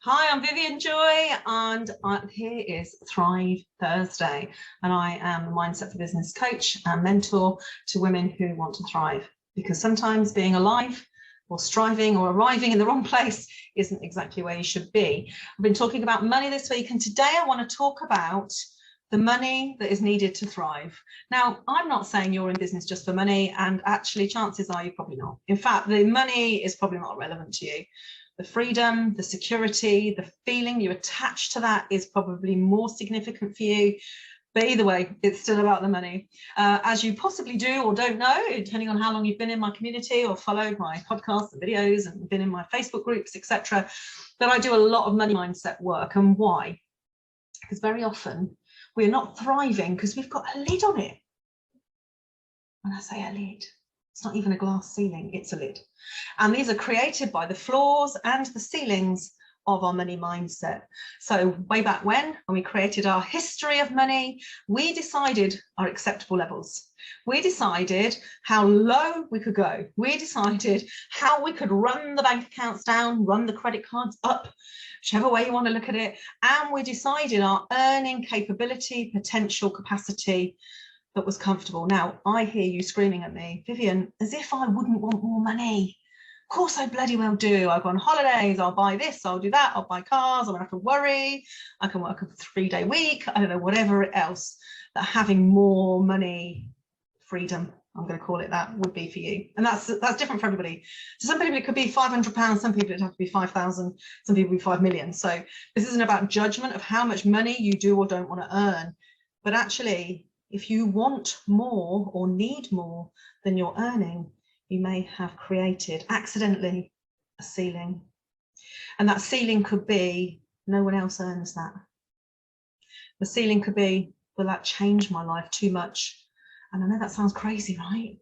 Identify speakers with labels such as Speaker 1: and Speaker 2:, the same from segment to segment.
Speaker 1: Hi, I'm Vivian Joy, and here is Thrive Thursday, and I am the Mindset for Business coach and mentor to women who want to thrive, because sometimes being alive or striving or arriving in the wrong place isn't exactly where you should be. I've been talking about money this week, and today I want to talk about the money that is needed to thrive. Now, I'm not saying you're in business just for money, and actually chances are you're probably not. In fact, the money is probably not relevant to you. The freedom, the security, the feeling you attach to that is probably more significant for you. But either way, it's still about the money. As you possibly do or don't know, depending on how long you've been in my community or followed my podcasts and videos and been in my Facebook groups, etc., that I do a lot of money mindset work. And why? Because very often we're not thriving because we've got a lid on it. When I say a lid, it's not even a glass ceiling, it's a lid. And these are created by the floors and the ceilings of our money mindset. So way back when we created our history of money, we decided our acceptable levels. We decided how low we could go. We decided how we could run the bank accounts down, run the credit cards up, whichever way you want to look at it. And we decided our earning capability, potential, capacity that was comfortable. Now, I hear you screaming at me, Vivian, as if I wouldn't want more money. Of course I bloody well do. I go on holidays, I'll buy this, I'll do that, I'll buy cars, I won't have to worry, I can work a 3-day week, I don't know, whatever else that having more money, freedom, I'm going to call it that, would be for you. And that's different for everybody. So some people it could be £500, some people it'd have to be 5,000, some people be 5 million. So this isn't about judgment of how much money you do or don't want to earn, but actually, if you want more or need more than you're earning, you may have created accidentally a ceiling. And that ceiling could be, no one else earns that. The ceiling could be, will that change my life too much? And I know that sounds crazy, right?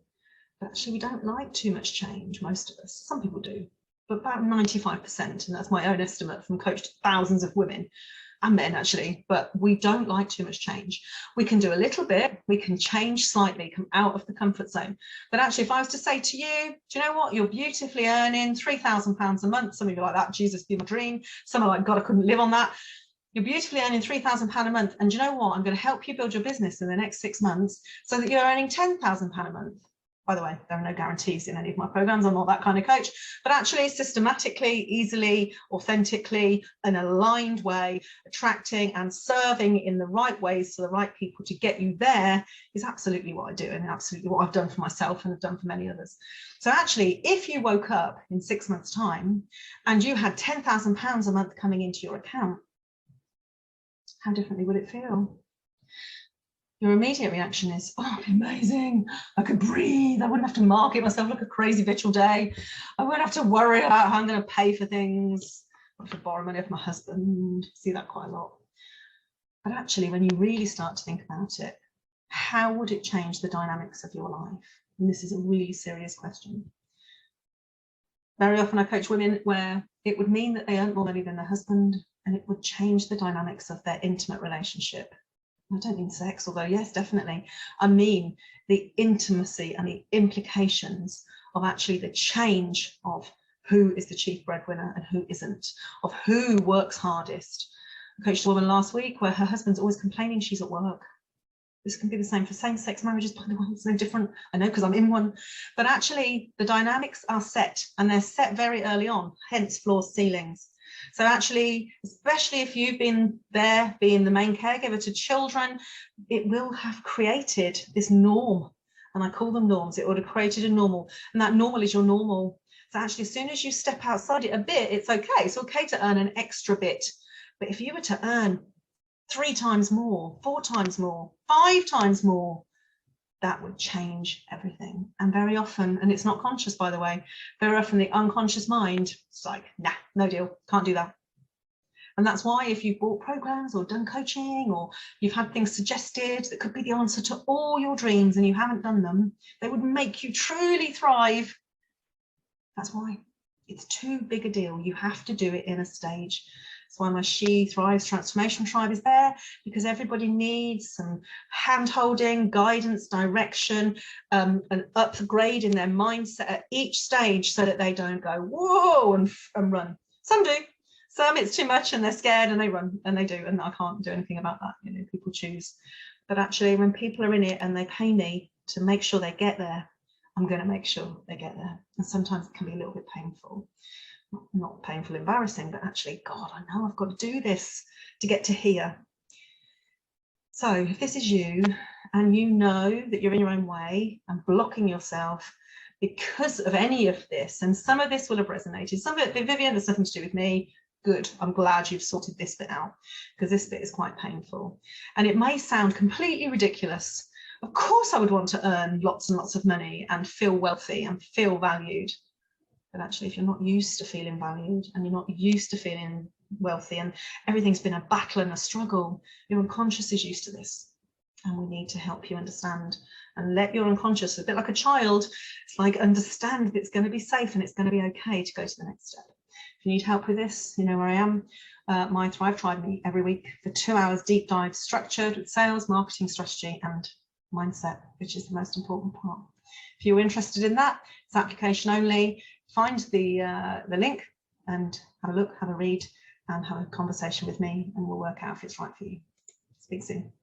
Speaker 1: But actually we don't like too much change, most of us. Some people do, but about 95%, and that's my own estimate from coached thousands of women and men actually, but we don't like too much change. We can do a little bit, we can change slightly, come out of the comfort zone. But actually, if I was to say to you, do you know what, you're beautifully earning £3,000 a month, some of you are like that, Jesus, be my dream. Some are like, God, I couldn't live on that. You're beautifully earning £3,000 a month. And do you know what, I'm going to help you build your business in the next 6 months so that you're earning £10,000 a month. By the way, there are no guarantees in any of my programs. I'm not that kind of coach, but actually systematically, easily, authentically, an aligned way, attracting and serving in the right ways to the right people to get you there is absolutely what I do and absolutely what I've done for myself and have done for many others. So actually, if you woke up in 6 months' time and you had £10,000 a month coming into your account, how differently would it feel? Your immediate reaction is, oh, amazing, I could breathe, I wouldn't have to market myself like a crazy bitch all day, I wouldn't have to worry about how I'm going to pay for things, I have to borrow money off my husband, see that quite a lot. But actually, when you really start to think about it, how would it change the dynamics of your life? And this is a really serious question. Very often I coach women where it would mean that they earn more money than their husband, and it would change the dynamics of their intimate relationship. I don't mean sex, although yes, definitely. I mean the intimacy and the implications of actually the change of who is the chief breadwinner and who isn't, of who works hardest. I coached a woman last week where her husband's always complaining she's at work. This can be the same for same-sex marriages, by the way, it's no different. I know because I'm in one. But actually, the dynamics are set, and they're set very early on, hence floors, ceilings. So actually, especially if you've been there being the main caregiver to children, it will have created this norm. And I call them norms. It would have created a normal. And that normal is your normal. So actually, as soon as you step outside it a bit, it's okay. It's okay to earn an extra bit. But if you were to earn 3 times more, 4 times more, 5 times more, that would change everything. And very often, and it's not conscious, by the way, very often the unconscious mind is like, nah, no deal, can't do that. And that's why if you've bought programs or done coaching or you've had things suggested that could be the answer to all your dreams and you haven't done them, they would make you truly thrive. That's why it's too big a deal. You have to do it in a stage. That's why my She Thrives Transformation Tribe is there, because everybody needs some hand-holding, guidance, direction, an upgrade in their mindset at each stage so that they don't go, whoa, and run. Some do. Some it's too much and they're scared and they run, and they do, and I can't do anything about that. You know, people choose. But actually, when people are in it and they pay me to make sure they get there, I'm going to make sure they get there. And sometimes it can be a little bit painful. Not painful, embarrassing, but actually, God, I know I've got to do this to get to here. So if this is you and you know that you're in your own way and blocking yourself because of any of this, and some of this will have resonated, some of it, Vivian, there's nothing to do with me. Good, I'm glad you've sorted this bit out, because this bit is quite painful. And it may sound completely ridiculous. Of course I would want to earn lots and lots of money and feel wealthy and feel valued. But actually, if you're not used to feeling valued and you're not used to feeling wealthy and everything's been a battle and a struggle, your unconscious is used to this. And we need to help you understand and let your unconscious, a bit like a child, it's like understand that it's going to be safe and it's going to be okay to go to the next step. If you need help with this, you know where I am. My Thrive Tribe meet every week for 2 hours, deep dive, structured with sales, marketing strategy and mindset, which is the most important part. If you're interested in that, it's application only. Find the link and have a look, have a read, and have a conversation with me, and we'll work out if it's right for you. Speak soon.